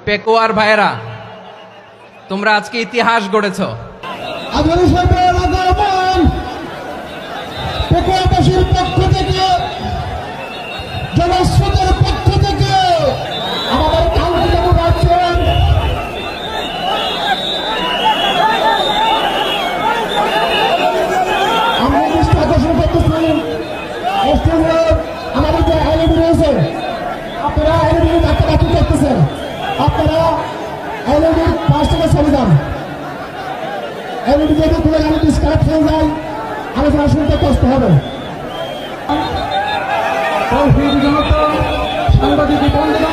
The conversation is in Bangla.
পেকুয়ার ভাইয়েরা, তোমরা আজকে ইতিহাস গড়েছ। পেকুয়াবাসীর পক্ষ থেকে, জনস্রোতের পক্ষ থেকে আমাদের কাউন্টি বাবু রাখছেন আমরা দৃষ্টি আকর্ষণ করতেছি আমাদের যে এলইডি রয়েছে, আপনারা এলইডি ডাক্তার করতেছেন, আপনারা এলইডির পাশ থেকে চলে যান। এলইডি যদি খুলে গেলে ডিসকানেক্ট হয়ে যায়, আলোচনা শুনতে কষ্ট হবে। সাংবাদিক বন্ধুরা